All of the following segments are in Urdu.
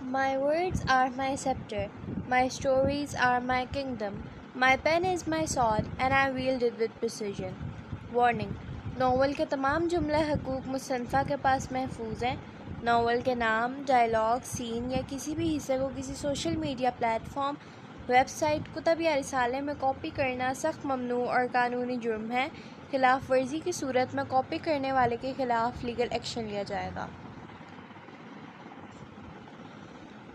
My words are my scepter, my stories are my kingdom. My pen is my sword and I wield it with precision. Warning: novel کے تمام جملہ حقوق مصنفہ کے پاس محفوظ ہیں۔ ناول کے نام، ڈائلاگ، سین یا کسی بھی حصے کو کسی social media platform, website, کتب یا رسالے میں کاپی کرنا سخت ممنوع اور قانونی جرم ہے۔ خلاف ورزی کی صورت میں کاپی کرنے والے کے خلاف لیگل ایکشن لیا جائے گا۔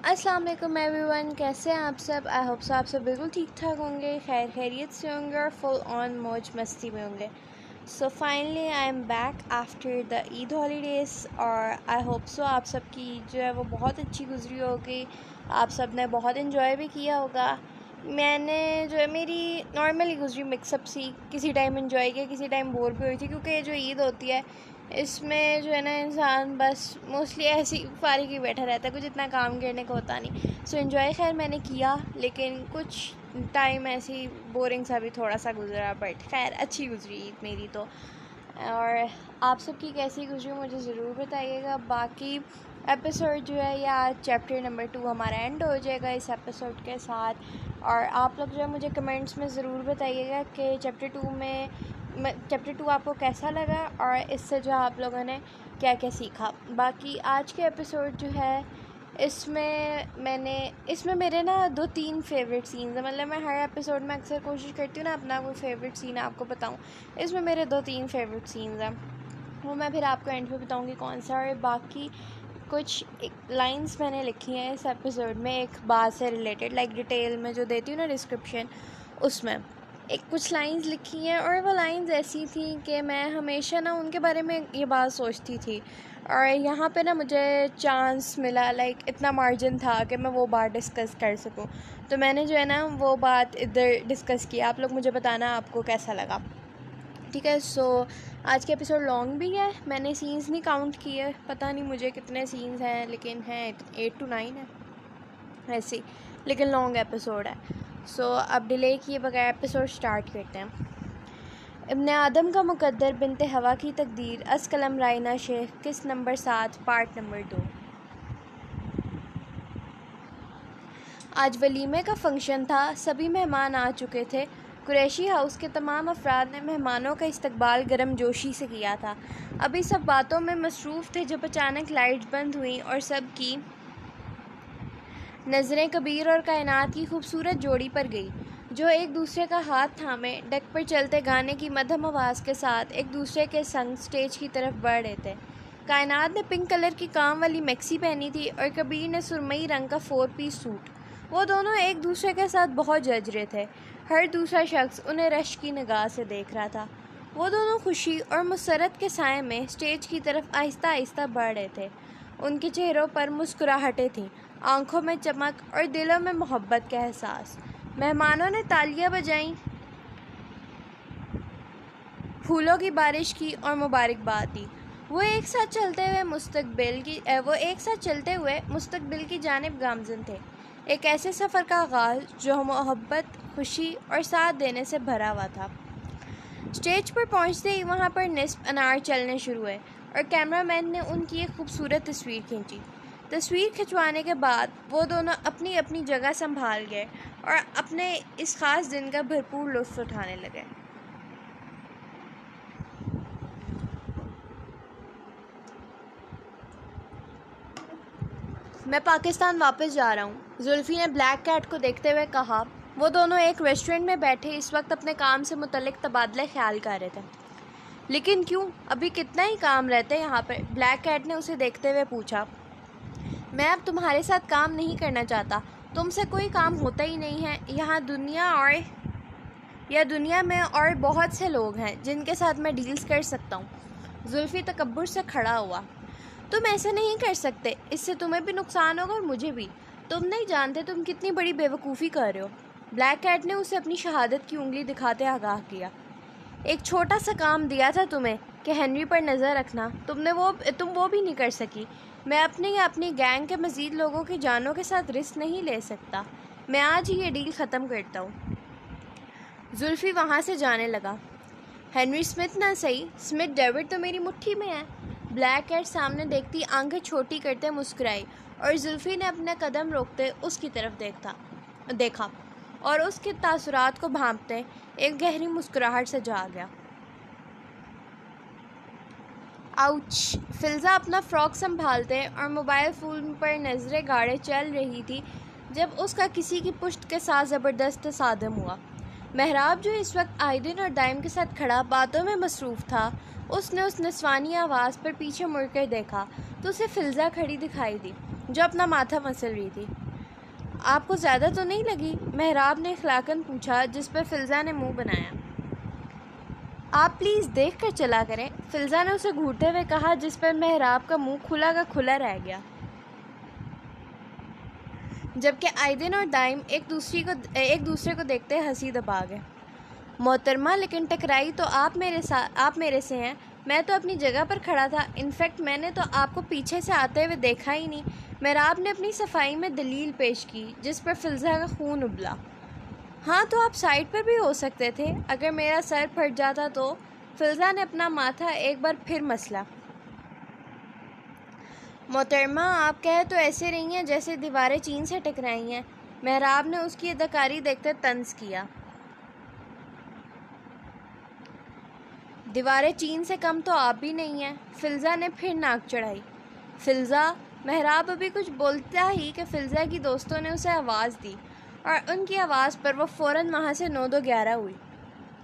السلام علیکم ایوری ون، کیسے ہیں آپ سب؟ آئی ہوپ سو آپ سب بالکل ٹھیک ٹھاک ہوں گے، خیر خیریت سے ہوں گے اور فل آن موج مستی میں ہوں گے۔ So finally I am back after the Eid holidays, اور آئی ہوپ سو آپ سب کی عید جو ہے وہ بہت اچھی گزری ہوگی، آپ سب نے بہت انجوائے بھی کیا ہوگا۔ میں نے جو ہے میری نارملی گزری مکس اپ سی، کسی ٹائم انجوائے کیا، کسی ٹائم بور بھی ہوئی تھی، کیونکہ یہ جو عید ہوتی ہے اس میں جو ہے نا انسان بس موسٹلی ایسی فارغ ہی بیٹھا رہتا ہے، کچھ اتنا کام کرنے کو ہوتا نہیں۔ سو انجوائے خیر میں نے کیا، لیکن کچھ ٹائم ایسی بورنگ سا بھی تھوڑا سا گزرا، بٹ خیر اچھی گزری عید میری تو۔ اور آپ سب کی کیسی گزری مجھے ضرور بتائیے گا۔ باقی ایپیسوڈ جو ہے یا چیپٹر نمبر 2 ہمارا اینڈ ہو جائے گا اس ایپیسوڈ کے ساتھ، اور آپ لوگ جو ہے مجھے کمنٹس میں ضرور بتائیے گا کہ چیپٹر 2 آپ کو کیسا لگا اور اس سے جو آپ لوگوں نے کیا کیا سیکھا۔ باقی آج کے ایپیسوڈ جو ہے اس میں میرے نا 2-3 فیوریٹ سینز ہیں، مطلب میں ہر ایپیسوڈ میں اکثر کوشش کرتی ہوں نا اپنا کوئی فیوریٹ سین آپ کو بتاؤں، اس میں میرے 2-3 فیوریٹ سینز ہیں، وہ میں پھر آپ کو اینڈ پہ بتاؤں گی کون سا۔ اور باقی کچھ لائنز میں نے لکھی ہیں اس ایپیسوڈ میں ایک بات سے ریلیٹڈ، لائک ڈیٹیل میں جو دیتی ہوں نا ڈسکرپشن، اس میں کچھ لائنز لکھی ہیں، اور وہ لائنز ایسی تھیں کہ میں ہمیشہ نا ان کے بارے میں یہ بات سوچتی تھی، اور یہاں پہ نا مجھے چانس ملا، لائک اتنا مارجن تھا کہ میں وہ بات ڈسکس کر سکوں، تو میں نے جو ہے نا وہ بات ادھر ڈسکس کی۔ آپ لوگ مجھے بتانا آپ کو کیسا لگا، ٹھیک ہے؟ سو آج کے ایپیسوڈ لانگ بھی ہے، میں نے سینز نہیں کاؤنٹ کیے، پتہ نہیں مجھے کتنے سینز ہیں، لیکن ہیں 8-9 ہے ایسے، لیکن لانگ ایپیسوڈ ہے۔ سو اب ڈیلے کیے بغیر ایپیسوڈ سٹارٹ کرتے ہیں۔ ابن آدم کا مقدر بنت ہوا کی تقدیر، از قلم رائنا شیخ، قسط نمبر 7، پارٹ نمبر 2۔ آج ولیمے کا فنکشن تھا، سبھی مہمان آ چکے تھے۔ قریشی ہاؤس کے تمام افراد نے مہمانوں کا استقبال گرم جوشی سے کیا تھا۔ ابھی سب باتوں میں مصروف تھے جب اچانک لائٹس بند ہوئیں اور سب کی نظریں کبیر اور کائنات کی خوبصورت جوڑی پر گئی، جو ایک دوسرے کا ہاتھ تھامے ڈیک پر چلتے گانے کی مدھم آواز کے ساتھ ایک دوسرے کے سنگ سٹیج کی طرف بڑھ رہے تھے۔ کائنات نے پنک کلر کی کام والی میکسی پہنی تھی اور کبیر نے سرمئی رنگ کا 4 پیس سوٹ۔ وہ دونوں ایک دوسرے کے ساتھ بہت جج رہے تھے، ہر دوسرا شخص انہیں رشک کی نگاہ سے دیکھ رہا تھا۔ وہ دونوں خوشی اور مسرت کے سائے میں سٹیج کی طرف آہستہ آہستہ بڑھ رہے تھے۔ ان کے چہروں پر مسکراہٹیں تھیں، آنکھوں میں چمک اور دلوں میں محبت کا احساس۔ مہمانوں نے تالیاں بجائیں، پھولوں کی بارش کی اور مبارکباد دی۔ وہ ایک ساتھ چلتے ہوئے مستقبل کی جانب گامزن تھے، ایک ایسے سفر کا آغاز جو محبت، خوشی اور ساتھ دینے سے بھرا ہوا تھا۔ سٹیج پر پہنچتے ہی وہاں پر نصف انار چلنے شروع ہوئے اور کیمرہ مین نے ان کی ایک خوبصورت تصویر کھینچی۔ تصویر کھنچوانے کے بعد وہ دونوں اپنی اپنی جگہ سنبھال گئے اور اپنے اس خاص دن کا بھرپور لطف اٹھانے لگے۔ میں پاکستان واپس جا رہا ہوں، زلفی نے بلیک کیٹ کو دیکھتے ہوئے کہا۔ وہ دونوں ایک ریسٹورنٹ میں بیٹھے اس وقت اپنے کام سے متعلق تبادلہ خیال کر رہے تھے۔ لیکن کیوں؟ ابھی کتنا ہی کام رہتا ہے یہاں پر، بلیک کیٹ نے اسے دیکھتے ہوئے پوچھا۔ میں اب تمہارے ساتھ کام نہیں کرنا چاہتا، تم سے کوئی کام ہوتا ہی نہیں ہے یہاں، دنیا میں اور بہت سے لوگ ہیں جن کے ساتھ میں ڈیلز کر سکتا ہوں۔ زلفی تکبر سے کھڑا ہوا۔ تم ایسا نہیں کر سکتے، اس سے تمہیں بھی نقصان ہوگا اور مجھے بھی، تم نہیں جانتے تم کتنی بڑی بے وقوفی کر رہے ہو۔ بلیک کیٹ نے اسے اپنی شہادت کی انگلی دکھاتے آگاہ کیا۔ ایک چھوٹا سا کام دیا تھا تمہیں کہ ہنری پر نظر رکھنا، تم وہ بھی نہیں کر سکی۔ میں اپنی یا اپنی گینگ کے مزید لوگوں کی جانوں کے ساتھ رسک نہیں لے سکتا، میں آج ہی یہ ڈیل ختم کرتا ہوں۔ زلفی وہاں سے جانے لگا۔ ہنری اسمتھ نہ صحیح، اسمتھ ڈیوڈ تو میری مٹھی میں ہے۔ بلیک کیٹ سامنے دیکھتی آنکھیں چھوٹی کرتے مسکرائی اور زلفی نے اپنا قدم روکتے اس کی طرف دیکھا اور اس کے تاثرات کو بھانپتے ایک گہری مسکراہٹ سے جا گیا۔ آؤچ! فلزا اپنا فراک سنبھالتے اور موبائل فون پر نظریں گاڑے چل رہی تھی جب اس کا کسی کی پشت کے ساتھ زبردست تصادم ہوا۔ محراب جو اس وقت آئدن اور دائم کے ساتھ کھڑا باتوں میں مصروف تھا، اس نے اس نسوانی آواز پر پیچھے مڑ کر دیکھا تو اسے فلزا کھڑی دکھائی دی جو اپنا ماتھا مسل رہی تھی۔ آپ کو زیادہ تو نہیں لگی؟ محراب نے اخلاقاً پوچھا، جس پر فلزا نے منہ بنایا۔ آپ پلیز دیکھ کر چلا کریں، فلزا نے اسے گھورتے ہوئے کہا، جس پر محراب کا منہ کھلا کا کھلا رہ گیا، جبکہ آئدن اور دائم ایک دوسرے کو دیکھتے ہنسی دبا گئے۔ محترمہ، لیکن ٹکرائی تو آپ میرے سے ہیں، میں تو اپنی جگہ پر کھڑا تھا، انفیکٹ میں نے تو آپ کو پیچھے سے آتے ہوئے دیکھا ہی نہیں۔ محراب نے اپنی صفائی میں دلیل پیش کی، جس پر فلزا کا خون ابلا۔ ہاں تو آپ سائڈ پر بھی ہو سکتے تھے، اگر میرا سر پھٹ جاتا تو۔ فلزا نے اپنا ماتھا ایک بار پھر مسلا۔ محترمہ، آپ کہہ تو ایسے رہی ہیں جیسے دیواریں چین سے ٹکرائی ہیں۔ محراب نے اس کی اداکاری دیکھتے طنز کیا۔ دیواریں چین سے کم تو آپ بھی نہیں ہیں، فلزا نے پھر ناک چڑھائی۔ فلزا! محراب ابھی کچھ بولتا ہی کہ فلزا کی دوستوں نے اسے آواز دی اور ان کی آواز پر وہ فوراً وہاں سے 9-2-11 ہوئی۔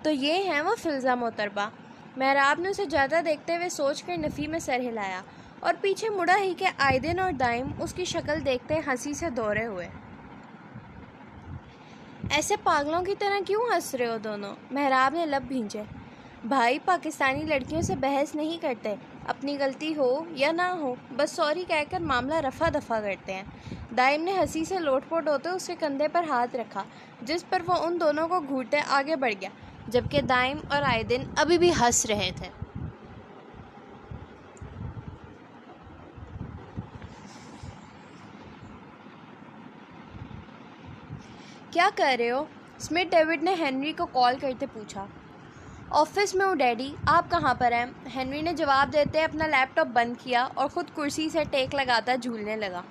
تو یہ ہیں وہ فلزا محترمہ؟ محراب نے اسے جاتا دیکھتے ہوئے سوچ کر نفی میں سر ہلایا اور پیچھے مڑا ہی کہ آئدن اور دائم اس کی شکل دیکھتے ہنسی سے دورے ہوئے۔ ایسے پاگلوں کی طرح کیوں ہنس رہے ہو دونوں؟ محراب نے لب بھینچے۔ بھائی، پاکستانی لڑکیوں سے بحث نہیں کرتے، اپنی غلطی ہو یا نہ ہو بس سوری کہہ کر معاملہ رفع دفع کرتے ہیں۔ دائم نے ہنسی سے لوٹ پوٹ ہوتے اس کے کندھے پر ہاتھ رکھا، جس پر وہ ان دونوں کو گھورتے آگے بڑھ گیا، جبکہ دائم اور آئدن ابھی بھی ہنس رہے تھے۔ کیا کر رہے ہو؟ اسمتھ ڈیوڈ نے ہنری کو کال کرتے پوچھا۔ آفس میں ہوں ڈیڈی، آپ کہاں پر ہیں؟ ہنری نے جواب دیتے اپنا لیپ ٹاپ بند کیا اور خود کرسی سے ٹیک لگاتا جھولنے لگا۔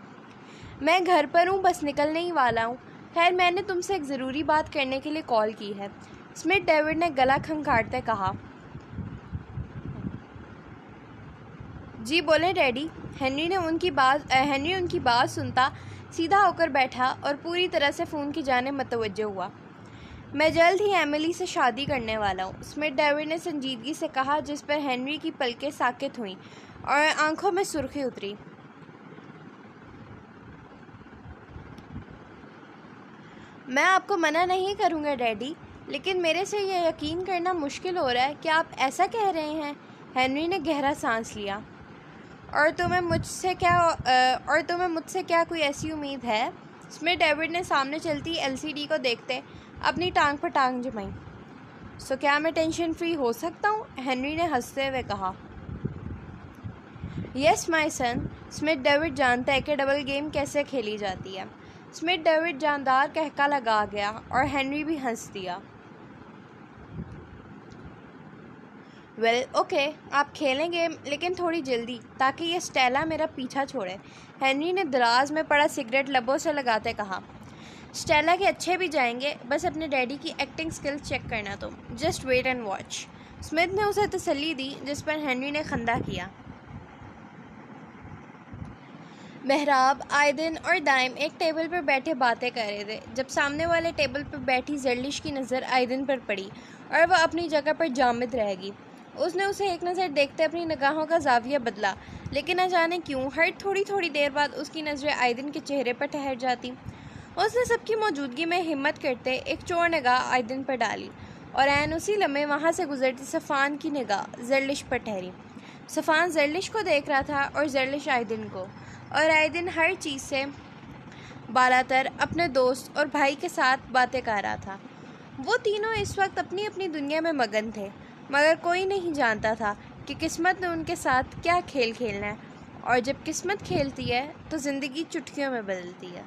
میں گھر پر ہوں، بس نکلنے ہی والا ہوں۔ خیر، میں نے تم سے ایک ضروری بات کرنے کے لیے کال کی ہے، اسمتھ ڈیوڈ نے گلا کھنکھاڑتے کہا۔ جی بولیں ڈیڈی۔ ہنری ان کی بات سنتا سیدھا ہو کر بیٹھا اور پوری طرح سے فون کی جانب متوجہ ہوا۔ میں جلد ہی ایملی سے شادی کرنے والا ہوں، اسمتھ ڈیوڈ نے سنجیدگی سے کہا، جس پر ہنری کی پلکیں ساکت ہوئیں اور آنکھوں میں سرخی اتری۔ میں آپ کو منع نہیں کروں گا ڈیڈی، لیکن میرے سے یہ یقین کرنا مشکل ہو رہا ہے کہ آپ ایسا کہہ رہے ہیں۔ ہنری نے گہرا سانس لیا۔ اور تمہیں مجھ سے کیا کوئی ایسی امید ہے؟ اسمتھ ڈیوڈ نے سامنے چلتی LCD کو دیکھتے اپنی ٹانگ پر ٹانگ جمائی۔ سو کیا میں ٹینشن فری ہو سکتا ہوں؟ ہنری نے ہنستے ہوئے کہا۔ یس مائی سن، اسمتھ ڈیوڈ جانتا ہے کہ ڈبل گیم کیسے کھیلی جاتی ہے۔ اسمتھ ڈیوڈ جاندار کہکا لگا گیا اور ہنری بھی ہنس دیا۔ ویل اوکے، آپ کھیلیں گے لیکن تھوڑی جلدی، تاکہ یہ اسٹیلا میرا پیچھا چھوڑے، ہنری نے دراز میں پڑا سگریٹ لبوں سے لگاتے کہا۔ اسٹیلا کے اچھے بھی جائیں گے، بس اپنے ڈیڈی کی ایکٹنگ سکلز چیک کرنا تم، just wait and watch, Smith نے اسے تسلی دی، جس پر ہنری نے خندہ کیا۔ محراب، آئدن اور دائم ایک ٹیبل پر بیٹھے باتیں کر رہے تھے جب سامنے والے ٹیبل پر بیٹھی زرلش کی نظر آئدن پر پڑی اور وہ اپنی جگہ پر جامد رہ گئی۔ اس نے اسے ایک نظر دیکھتے اپنی نگاہوں کا زاویہ بدلا، لیکن نہ جانے کیوں ہر تھوڑی دیر بعد اس کی نظریں آئدن کے چہرے پر ٹھہر جاتی۔ اس نے سب کی موجودگی میں ہمت کرتے ایک چور نگاہ آئدن پر ڈالی اور عین اسی لمحے وہاں سے گزرتی صفان کی نگاہ زرلش پر ٹھہری۔ صفان زرلش کو دیکھ رہا تھا اور زرلش آئدن کو، اور آئدن ہر چیز سے بالاتر اپنے دوست اور بھائی کے ساتھ باتیں کر رہا تھا۔ وہ تینوں اس وقت اپنی اپنی دنیا میں مگن تھے، مگر کوئی نہیں جانتا تھا کہ قسمت نے ان کے ساتھ کیا کھیل کھیلنا ہے، اور جب قسمت کھیلتی ہے تو زندگی چٹکیوں میں بدلتی ہے۔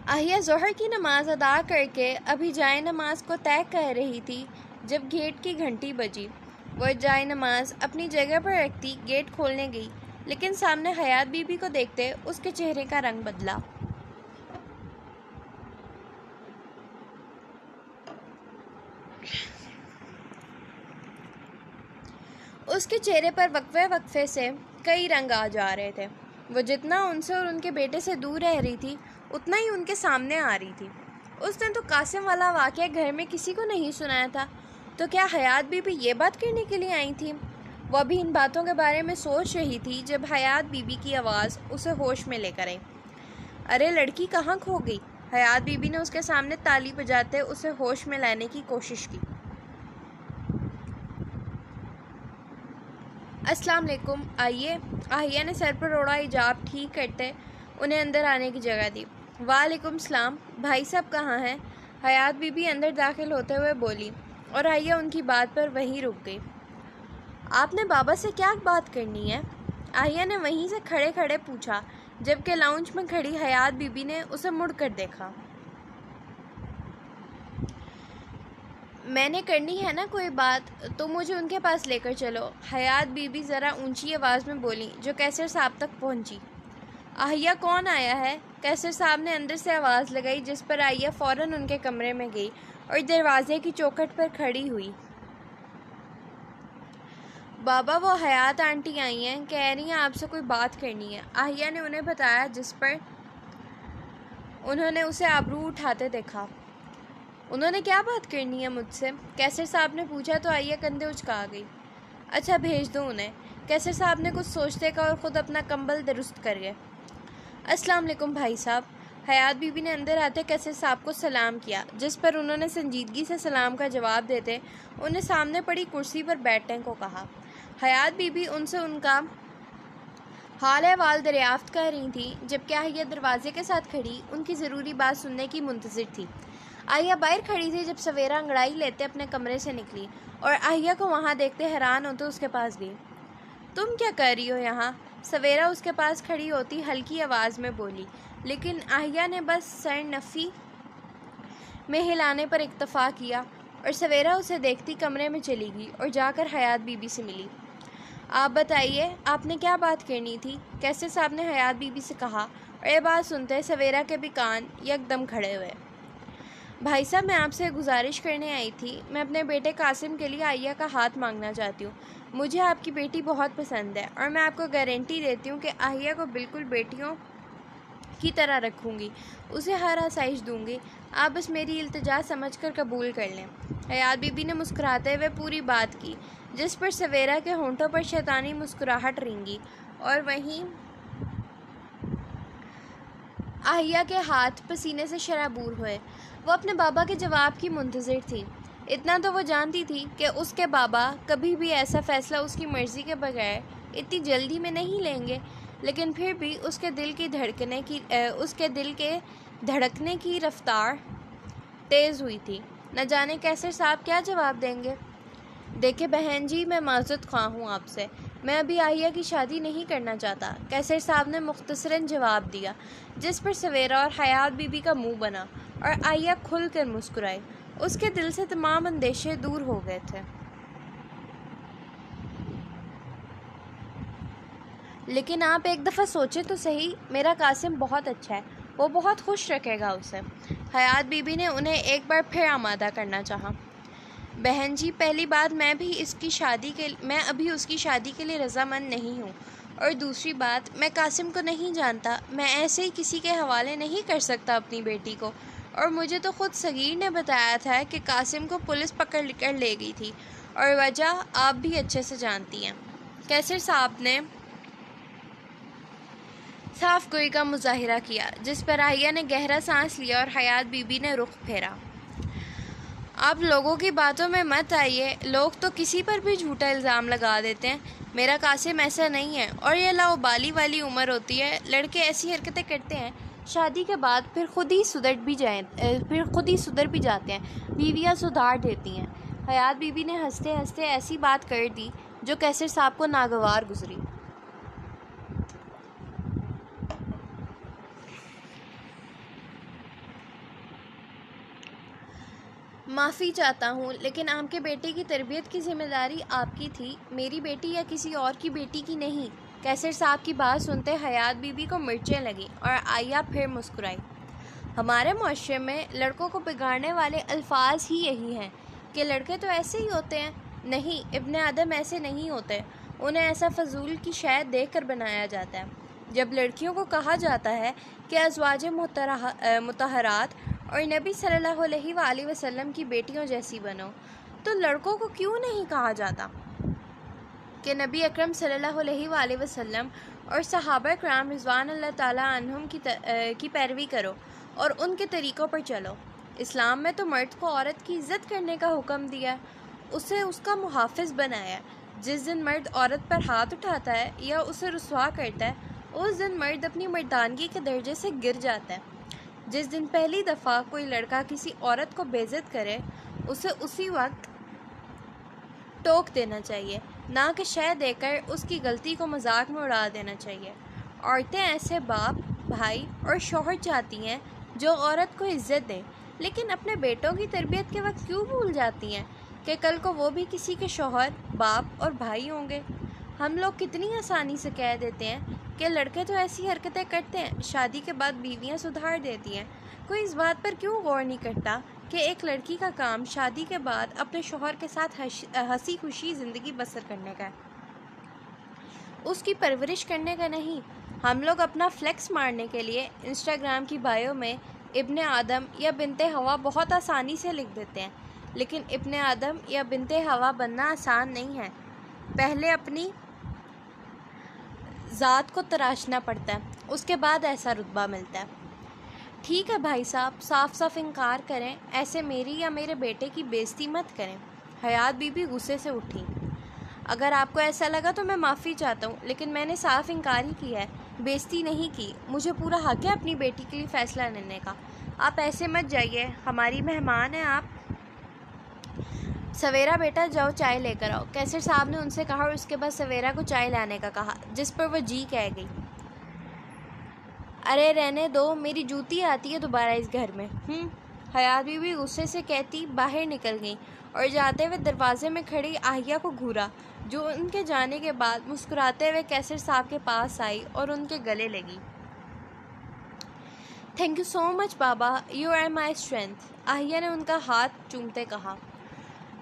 آہیہ ظہر کی نماز ادا کر کے ابھی جائے نماز کو طے کر رہی تھی جب گیٹ کی گھنٹی بجی۔ وہ جائے نماز اپنی جگہ پر رکھتی گیٹ کھولنے گئی لیکن سامنے حیات بی بی کو دیکھتے اس کے چہرے کا رنگ بدلا۔ اس کے چہرے پر وقفے وقفے سے کئی رنگ آ جا رہے تھے۔ وہ جتنا ان سے اور ان کے بیٹے سے دور رہ رہی تھی اتنا ہی ان کے سامنے آ رہی تھی۔ اس نے تو قاسم والا واقعہ گھر میں کسی کو نہیں سنایا تھا، تو کیا حیات بی بی یہ بات کرنے کے لیے آئی تھی؟ وہ ابھی ان باتوں کے بارے میں سوچ رہی تھی جب حیات بی بی کی آواز اسے ہوش میں لے کر آئی۔ ارے لڑکی کہاں کھو گئی؟ حیات بی بی نے اس کے سامنے تالی بجاتے اسے ہوش میں لانے کی کوشش کی۔ السلام علیکم، آئیے۔ آہیہ نے سر پر اوڑھا حجاب ٹھیک کرتے انہیں اندر آنے کی جگہ دی۔ وعلیکم السلام، بھائی صاحب کہاں ہیں؟ حیات بی بی اندر داخل ہوتے ہوئے بولی، اور آہیہ ان کی بات پر وہیں رک گئی۔ آپ نے بابا سے کیا بات کرنی ہے؟ آہیہ نے وہیں سے کھڑے کھڑے پوچھا، جبکہ لاؤنج میں کھڑی حیات بی بی نے اسے مڑ کر دیکھا۔ میں نے کرنی ہے نا کوئی بات تو مجھے ان کے پاس لے کر چلو، حیات بی بی ذرا اونچی آواز میں بولی جو کیسر صاحب تک پہنچی۔ آہیہ کون آیا ہے؟ کیسر صاحب نے اندر سے آواز لگائی، جس پر آہیہ فوراً ان کے کمرے میں گئی اور دروازے کی چوکھٹ پر کھڑی ہوئی۔ بابا وہ حیات آنٹی آئی ہیں، کہہ رہی ہیں آپ سے کوئی بات کرنی ہے، آہیہ نے انہیں بتایا، جس پر انہوں نے اسے آبرو اٹھاتے دیکھا۔ انہوں نے کیا بات کرنی ہے مجھ سے؟ کیسر صاحب نے پوچھا تو آہیہ کندھے اچکا گئی۔ اچھا بھیج دو انہیں، کیسر صاحب نے کچھ سوچتے کا اور خود اپنا کمبل درست کر گئے۔ السلام علیکم بھائی صاحب۔ حیات بی بی نے اندر آتے کیسر صاحب کو سلام کیا، جس پر انہوں نے سنجیدگی سے سلام کا جواب دیتے انہیں سامنے پڑی کرسی پر بیٹھنے کو کہا۔ حیات بی بی ان سے ان کا حال احوال دریافت کر رہی تھی، جبکہ آہیہ دروازے کے ساتھ کھڑی ان کی ضروری بات سننے کی منتظر تھی۔ آہیہ باہر کھڑی تھی جب سویرا انگڑائی لیتے اپنے کمرے سے نکلی اور آہیہ کو وہاں دیکھتے حیران ہوتے اس کے پاس گئی۔ تم کیا کر رہی ہو یہاں؟ سویرا اس کے پاس کھڑی ہوتی ہلکی آواز میں بولی، لیکن آہیہ نے بس سر نفی میں ہلانے پر اکتفا کیا اور سویرا اسے دیکھتی کمرے میں چلی گئی اور جا کر حیات بی بی سے ملی۔ آپ بتائیے، آپ نے کیا بات کرنی تھی؟ کیسر صاحب نے حیات بی بی سے کہا، اور یہ بات سنتے سویرا کے بھی کان یک دم کھڑے ہوئے۔ بھائی صاحب میں آپ سے گزارش کرنے آئی تھی، میں اپنے بیٹے قاسم کے لیے آہیہ کا ہاتھ مانگنا چاہتی ہوں۔ مجھے آپ کی بیٹی بہت پسند ہے اور میں آپ کو گارنٹی دیتی ہوں کہ آہیہ کو بالکل بیٹیوں کی طرح رکھوں گی، اسے ہر آسائش دوں گی، آپ بس میری التجا سمجھ کر قبول کر لیں۔ حیات بی بی نے مسکراتے ہوئے پوری بات کی، جس پر سویرا کے ہونٹوں پر شیطانی مسکراہٹ رینگی، اور وہیں آہیہ کے ہاتھ پسینے سے شرابور ہوئے۔ وہ اپنے بابا کے جواب کی منتظر تھی۔ اتنا تو وہ جانتی تھی کہ اس کے بابا کبھی بھی ایسا فیصلہ اس کی مرضی کے بغیر اتنی جلدی میں نہیں لیں گے، لیکن پھر بھی اس کے دل کے دھڑکنے کی رفتار تیز ہوئی تھی۔ نہ جانے کیسر صاحب کیا جواب دیں گے۔ دیکھیں بہن جی، میں معذرت خواہ ہوں آپ سے، میں ابھی آہیہ کی شادی نہیں کرنا چاہتا، کیسر صاحب نے مختصراً جواب دیا، جس پر سویرا اور حیات بی بی کا منہ بنا اور آہیہ کھل کر مسکرائی۔ اس کے دل سے تمام اندیشے دور ہو گئے تھے۔ لیکن آپ ایک دفعہ سوچیں تو صحیح، میرا قاسم بہت اچھا ہے، وہ بہت خوش رکھے گا اسے۔ حیات بی بی نے انہیں ایک بار پھر آمادہ کرنا چاہا۔ بہن جی، پہلی بات میں ابھی اس کی شادی کے لیے رضامند نہیں ہوں، اور دوسری بات میں قاسم کو نہیں جانتا، میں ایسے ہی کسی کے حوالے نہیں کر سکتا اپنی بیٹی کو، اور مجھے تو خود صغیر نے بتایا تھا کہ قاسم کو پولیس پکڑ کر لے گئی تھی، اور وجہ آپ بھی اچھے سے جانتی ہیں۔ کیسر صاحب نے صاف گوئی کا مظاہرہ کیا، جس پر آہیہ نے گہرا سانس لیا اور حیات بی بی نے رخ پھیرا۔ آپ لوگوں کی باتوں میں مت آئیے، لوگ تو کسی پر بھی جھوٹا الزام لگا دیتے ہیں، میرا قاسم ایسا نہیں ہے، اور یہ لاؤبالی والی عمر ہوتی ہے، لڑکے ایسی حرکتیں کرتے ہیں، شادی کے بعد پھر خود ہی سدھر بھی جاتے ہیں، بیویاں سدھار دیتی ہیں۔ حیات بی بی نے ہنستے ہنستے ایسی بات کر دی جو کیسر صاحب کو ناگوار گزری۔ معافی چاہتا ہوں، لیکن آپ کے بیٹے کی تربیت کی ذمہ داری آپ کی تھی، میری بیٹی یا کسی اور کی بیٹی کی نہیں۔ کیسر صاحب کی بات سنتے حیات بی بی کو مرچیں لگیں اور آئیہ پھر مسکرائی۔ ہمارے معاشرے میں لڑکوں کو بگاڑنے والے الفاظ ہی یہی ہیں کہ لڑکے تو ایسے ہی ہوتے ہیں۔ نہیں، ابن آدم ایسے نہیں ہوتے، انہیں ایسا فضول کی شے دیکھ کر بنایا جاتا ہے۔ جب لڑکیوں کو کہا جاتا ہے کہ ازواج مطہرات اور نبی صلی اللہ علیہ وآلہ وسلم کی بیٹیوں جیسی بنو، تو لڑکوں کو کیوں نہیں کہا جاتا کہ نبی اکرم صلی اللہ علیہ وآلہ وسلم اور صحابہ کرام رضوان اللہ تعالیٰ عنہم کی پیروی کرو اور ان کے طریقوں پر چلو۔ اسلام میں تو مرد کو عورت کی عزت کرنے کا حکم دیا، اسے اس کا محافظ بنایا۔ جس دن مرد عورت پر ہاتھ اٹھاتا ہے یا اسے رسوا کرتا ہے، اس دن مرد اپنی مردانگی کے درجے سے گر جاتا ہے۔ جس دن پہلی دفعہ کوئی لڑکا کسی عورت کو بے عزت کرے، اسے اسی وقت ٹوک دینا چاہیے، نہ کہ شے دے کر اس کی غلطی کو مذاق میں اڑا دینا چاہیے۔ عورتیں ایسے باپ، بھائی اور شوہر چاہتی ہیں جو عورت کو عزت دیں، لیکن اپنے بیٹوں کی تربیت کے وقت کیوں بھول جاتی ہیں کہ کل کو وہ بھی کسی کے شوہر، باپ اور بھائی ہوں گے۔ ہم لوگ کتنی آسانی سے کہہ دیتے ہیں کہ لڑکے تو ایسی حرکتیں کرتے ہیں، شادی کے بعد بیویاں سدھار دیتی ہیں۔ کوئی اس بات پر کیوں غور نہیں کرتا کہ ایک لڑکی کا کام شادی کے بعد اپنے شوہر کے ساتھ ہنسی خوشی زندگی بسر کرنے کا ہے، اس کی پرورش کرنے کا نہیں۔ ہم لوگ اپنا فلیکس مارنے کے لیے انسٹاگرام کی بایو میں ابن آدم یا بنت حوا بہت آسانی سے لکھ دیتے ہیں، لیکن ابن آدم یا بنت حوا بننا آسان نہیں ہے۔ پہلے اپنی ذات کو تراشنا پڑتا ہے، اس کے بعد ایسا رتبہ ملتا ہے۔ ٹھیک ہے بھائی صاحب، صاف صاف انکار کریں، ایسے میری یا میرے بیٹے کی بے عزتی مت کریں۔ حیات بی بی غصے سے اٹھی۔ اگر آپ کو ایسا لگا تو میں معافی چاہتا ہوں، لیکن میں نے صاف انکار ہی کیا ہے، بے عزتی نہیں کی۔ مجھے پورا حق ہے اپنی بیٹی کے لیے فیصلہ لینے کا۔ آپ ایسے مت جائیے، ہماری مہمان ہیں آپ۔ سویرا بیٹا جاؤ چائے لے کر آؤ، کیسر صاحب نے ان سے کہا اور اس کے بعد سویرا کو چائے لانے کا کہا، جس پر وہ جی کہہ گئی۔ ارے رہنے دو، میری جوتی آتی ہے دوبارہ اس گھر میں۔ حیات بی بی غصے سے کہتی باہر نکل گئی اور جاتے ہوئے دروازے میں کھڑی آہیہ کو گھورا، جو ان کے جانے کے بعد مسکراتے ہوئے کیسر صاحب کے پاس آئی اور ان کے گلے لگی۔ تھینک یو سو مچ بابا، یو آر مائی اسٹرینتھ، آہیہ نے ان کا ہاتھ چومتے کہا۔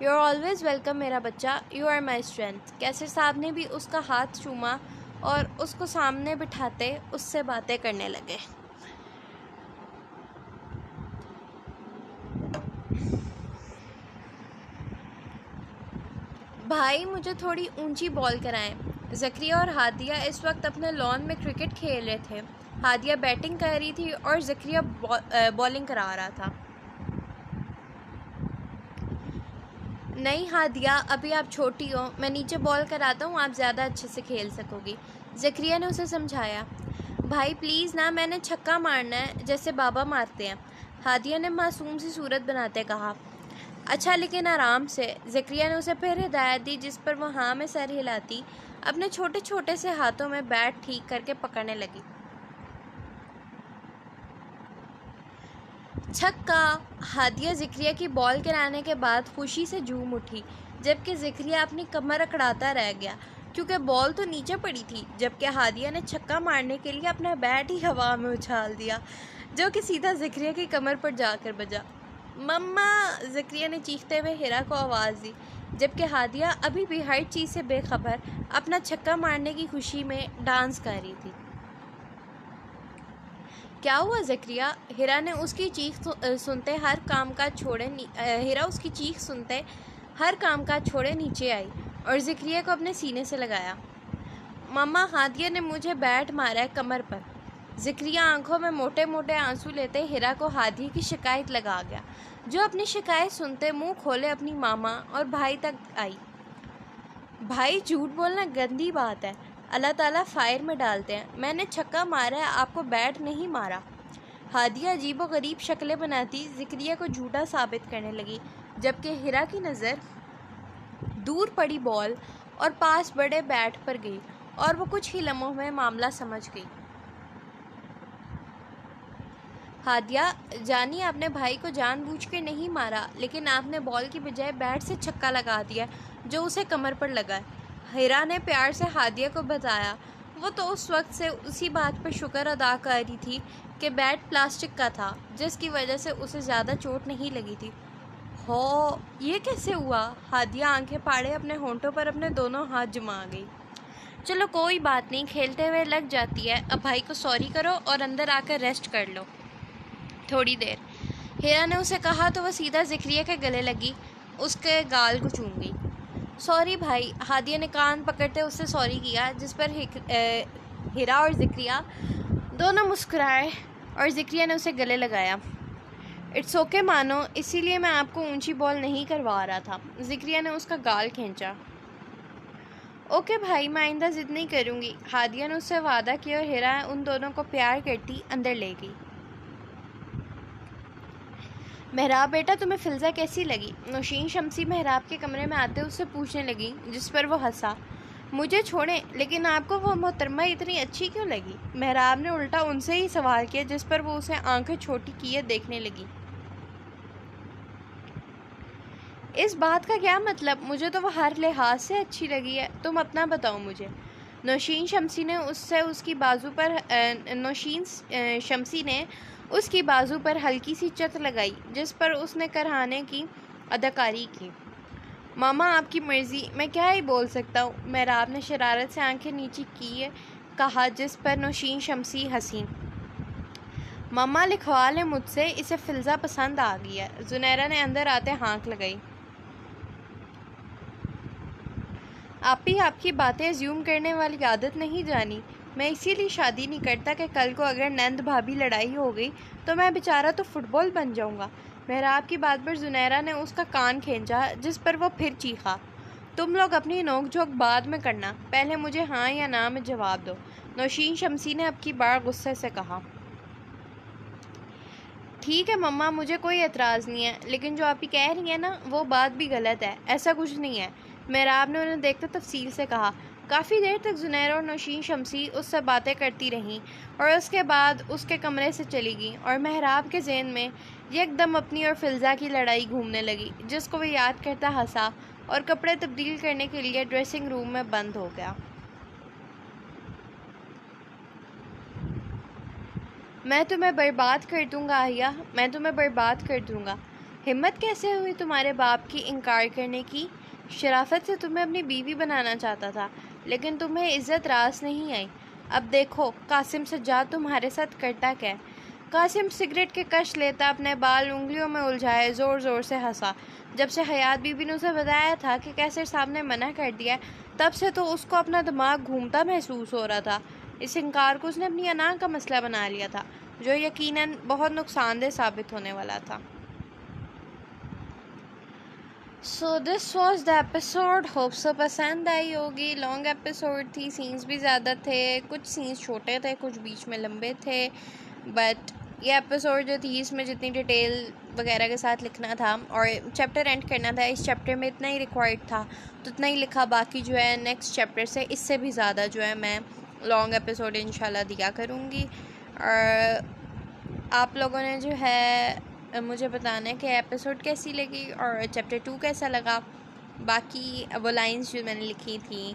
یو آر آلویز ویلکم میرا بچہ، یو آر مائی اسٹرینتھ۔ کیسر صاحب نے بھی اس کا ہاتھ چوما اور اس کو سامنے بٹھاتے اس سے باتیں کرنے لگے۔ بھائی مجھے تھوڑی اونچی بال کرائیں۔ زکریا اور ہادیہ اس وقت اپنے لان میں کرکٹ کھیل رہے تھے۔ ہادیہ بیٹنگ کر رہی تھی اور زکریا بالنگ کرا رہا تھا۔ نہیں ہادیہ، ابھی آپ چھوٹی ہو، میں نیچے بال کراتا ہوں، آپ زیادہ اچھے سے کھیل سکو گی، زکریا نے اسے سمجھایا۔ بھائی پلیز نا، میں نے چھکا مارنا ہے جیسے بابا مارتے ہیں، ہادیہ نے معصوم سی صورت بناتے کہا۔ اچھا لیکن آرام سے، زکریا نے اسے پھر ہدایت دی، جس پر وہ ہاں میں سر ہلاتی اپنے چھوٹے چھوٹے سے ہاتھوں میں بیٹ ٹھیک کر کے پکڑنے لگی۔ چھکا! ہادیہ زکریا کی بال گرانے کے بعد خوشی سے جھوم اٹھی، جبکہ زکریا اپنی کمر اکڑاتا رہ گیا کیونکہ بال تو نیچے پڑی تھی، جبکہ ہادیہ نے چھکا مارنے کے لیے اپنا بیٹ ہی ہوا میں اچھال دیا، جو کہ سیدھا زکریا کی کمر پر جا کر بجا۔ مما! زکریا نے چیختے ہوئے ہیرا کو آواز دی، جبکہ ہادیہ ابھی بھی ہر چیز سے بے خبر اپنا چھکا مارنے کی خوشی میں ڈانس کر رہی تھی۔ کیا ہوا زکریا؟ ہیرا اس کی چیخ سنتے ہر کام کاج چھوڑے نیچے آئی اور زکریا کو اپنے سینے سے لگایا۔ مما، ہادیہ نے مجھے بیٹ مارا ہے کمر پر۔ زکریا آنکھوں میں موٹے موٹے آنسو لیتے ہیرا کو ہادیہ کی شکایت لگا گیا، جو اپنی شکایت سنتے منہ کھولے اپنی ماما اور بھائی تک آئی۔ بھائی جھوٹ بولنا گندی بات ہے، اللہ تعالیٰ فائر میں ڈالتے ہیں، میں نے چھکا مارا ہے، آپ کو بیٹ نہیں مارا۔ ہادیہ عجیب و غریب شکلیں بناتی زکریا کو جھوٹا ثابت کرنے لگی، جبکہ ہیرا کی نظر دور پڑی بال اور پاس بڑے بیٹ پر گئی اور وہ کچھ ہی لمحوں میں معاملہ سمجھ گئی۔ ہادیہ جانی، آپ نے بھائی کو جان بوجھ کر نہیں مارا، لیکن آپ نے بال کی بجائے بیٹ سے چھکا لگا دیا جو اسے کمر پر لگا ہے۔ ہیرا نے پیار سے ہادیہ کو بتایا۔ وہ تو اس وقت سے اسی بات پر شکر ادا کر رہی تھی کہ بیٹ پلاسٹک کا تھا، جس کی وجہ سے اسے زیادہ چوٹ نہیں لگی تھی۔ ہو، یہ کیسے ہوا؟ ہادیہ آنکھیں پھاڑے اپنے ہونٹوں پر اپنے دونوں ہاتھ جما گئی۔ چلو کوئی بات نہیں، کھیلتے ہوئے لگ جاتی ہے، اب بھائی کو سوری کرو اور اندر آ کر ریسٹ کر لو تھوڑی دیر۔ ہیرا نے اسے کہا تو وہ سیدھا ذکریہ کے گلے لگی، اس کے گال کو چوم گئی۔ سوری بھائی، ہادیہ نے کان پکڑتے اس سے سوری کیا، جس پر ہیرا اور ذکریہ دونوں مسکرائے اور ذکریہ نے اسے گلے لگایا۔ اٹس اوکے مانو، اسی لیے میں آپ کو اونچی بال نہیں کروا رہا تھا۔ ذکریہ نے اس کا گال کھینچا۔ اوکے بھائی، میں آئندہ ضد نہیں کروں گی، ہادیہ نے اس سے وعدہ کیا اور ہیرا ان دونوں کو پیار کرتی اندر لے گئی۔ مہراب بیٹا، تمہیں فلزہ کیسی لگی؟ نوشین شمسی مہراب کے کمرے میں آتے اس سے پوچھنے لگی، جس پر وہ ہنسا۔ مجھے چھوڑیں، لیکن آپ کو وہ محترمہ اتنی اچھی کیوں لگی؟ مہراب نے الٹا ان سے ہی سوال کیا، جس پر وہ اسے آنکھیں چھوٹی کیے دیکھنے لگی۔ اس بات کا کیا مطلب؟ مجھے تو وہ ہر لحاظ سے اچھی لگی ہے، تم اپنا بتاؤ مجھے۔ نوشین شمسی نے اس کی بازو پر ہلکی سی چت لگائی، جس پر اس نے کراہنے کی اداکاری کی۔ ماما آپ کی مرضی، میں کیا ہی بول سکتا ہوں، مہراب نے شرارت سے آنکھیں نیچی کیے کہا، جس پر نوشین شمسی ہنسی۔ ماما لکھوا لیں مجھ سے، اسے فلزہ پسند آ گئی ہے، زنیرہ نے اندر آتے ہانک لگائی۔ آپ ہی آپ کی باتیں ایزیوم کرنے والی عادت نہیں جانی، میں اسی لیے شادی نہیں کرتا کہ کل کو اگر نند بھابھی لڑائی ہو گئی تو میں بیچارہ تو فٹ بال بن جاؤں گا۔ مہراب کی بات پر زنیرہ نے اس کا کان کھینچا، جس پر وہ پھر چیخا۔ تم لوگ اپنی نوک جھوک بعد میں کرنا، پہلے مجھے ہاں یا نہ میں جواب دو، نوشین شمسی نے اب کی بار غصے سے کہا۔ ٹھیک ہے مما، مجھے کوئی اعتراض نہیں ہے، لیکن جو آپ ہی کہہ رہی ہیں نا وہ بات بھی غلط ہے، ایسا کچھ نہیں ہے، مہراب نے انہیں دیکھتے تفصیل سے کہا۔ کافی دیر تک زنیرہ اور نوشین شمسی اس سے باتیں کرتی رہیں اور اس کے بعد اس کے کمرے سے چلی گئیں، اور مہراب کے ذہن میں یک دم اپنی اور فلزہ کی لڑائی گھومنے لگی، جس کو وہ یاد کرتا ہنسا اور کپڑے تبدیل کرنے کے لیے ڈریسنگ روم میں بند ہو گیا۔ میں تمہیں برباد کر دوں گا آہیا، میں تمہیں برباد کر دوں گا۔ ہمت کیسے ہوئی تمہارے باپ کی انکار کرنے کی؟ شرافت سے تمہیں اپنی بیوی بنانا چاہتا تھا، لیکن تمہیں عزت راس نہیں آئی۔ اب دیکھو قاسم سجاد تمہارے ساتھ کرتا کیا ہے۔ قاسم سگریٹ کے کش لیتا، اپنے بال انگلیوں میں الجھائے زور زور سے ہنسا۔ جب سے حیات بی بی نے اسے بتایا تھا کہ کیسر صاحب نے منع کر دیا، تب سے تو اس کو اپنا دماغ گھومتا محسوس ہو رہا تھا۔ اس انکار کو اس نے اپنی انا کا مسئلہ بنا لیا تھا، جو یقیناً بہت نقصان دہ ثابت ہونے والا تھا۔ So this was the episode, hope so پسند آئی ہوگی۔ لانگ ایپیسوڈ تھی، سینس بھی زیادہ تھے، کچھ سینس چھوٹے تھے، کچھ بیچ میں لمبے تھے، بٹ یہ ایپیسوڈ جو تھی اس میں جتنی ڈیٹیل وغیرہ کے ساتھ لکھنا تھا اور چیپٹر اینڈ کرنا تھا، اس چیپٹر میں اتنا ہی ریکوائرڈ تھا تو اتنا ہی لکھا۔ باقی جو ہے نیکسٹ چیپٹر سے اس سے بھی زیادہ جو ہے میں لانگ ایپیسوڈ انشاءاللہ دیا کروں گی، اور آپ لوگوں نے جو ہے مجھے بتانا ہے کہ ایپیسوڈ کیسی لگی اور چیپٹر 2 کیسا لگا۔ باقی وہ لائنز جو میں نے لکھی تھیں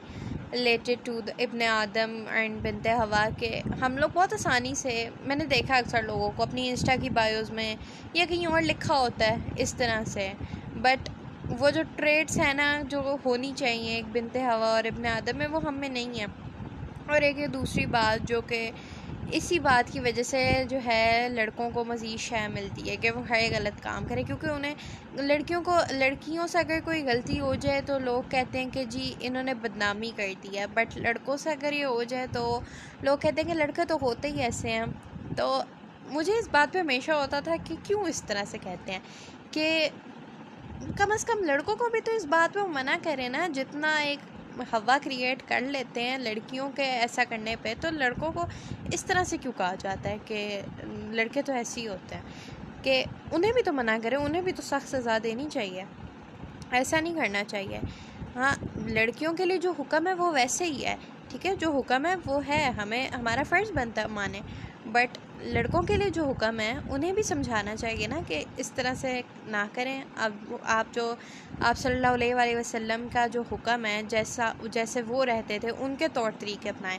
ریلیٹڈ ٹو ابن آدم اینڈ بنت ہوا کے، ہم لوگ بہت آسانی سے، میں نے دیکھا اکثر لوگوں کو اپنی انسٹا کی بایوز میں یا کہیں اور لکھا ہوتا ہے اس طرح سے، بٹ وہ جو ٹریٹس ہیں نا جو ہونی چاہیے ایک بنت ہوا اور ابن آدم میں، وہ ہم میں نہیں ہے۔ اور ایک یہ دوسری بات جو کہ اسی بات کی وجہ سے جو ہے لڑکوں کو مزید شے ملتی ہے کہ وہ ہر غلط کام کرے، کیونکہ انہیں لڑکیوں سے اگر کوئی غلطی ہو جائے تو لوگ کہتے ہیں کہ جی انہوں نے بدنامی کر دی ہے، بٹ لڑکوں سے اگر یہ ہو جائے تو لوگ کہتے ہیں کہ لڑکے تو ہوتے ہی ایسے ہیں۔ تو مجھے اس بات پہ ہمیشہ ہوتا تھا کہ کیوں اس طرح سے کہتے ہیں، کہ کم از کم لڑکوں کو بھی تو اس بات پہ منع کریں نا، جتنا ایک ہوا کریٹ کر لیتے ہیں لڑکیوں کے ایسا کرنے پہ، تو لڑکوں کو اس طرح سے کیوں کہا جاتا ہے کہ لڑکے تو ایسے ہی ہوتے ہیں، کہ انہیں بھی تو منع کریں، انہیں بھی تو سخت سزا دینی چاہیے، ایسا نہیں کرنا چاہیے۔ ہاں لڑکیوں کے لیے جو حکم ہے وہ ویسے ہی ہے، ٹھیک ہے، جو حکم ہے وہ ہے، ہمارا فرض بنتا ہے مانے، بٹ لڑکوں کے لیے جو حکم ہے انہیں بھی سمجھانا چاہیے نا کہ اس طرح سے نہ کریں۔ اب آپ صلی اللہ علیہ وآلہ وسلم کا جو حکم ہے، جیسے وہ رہتے تھے ان کے طور طریقے اپنائیں،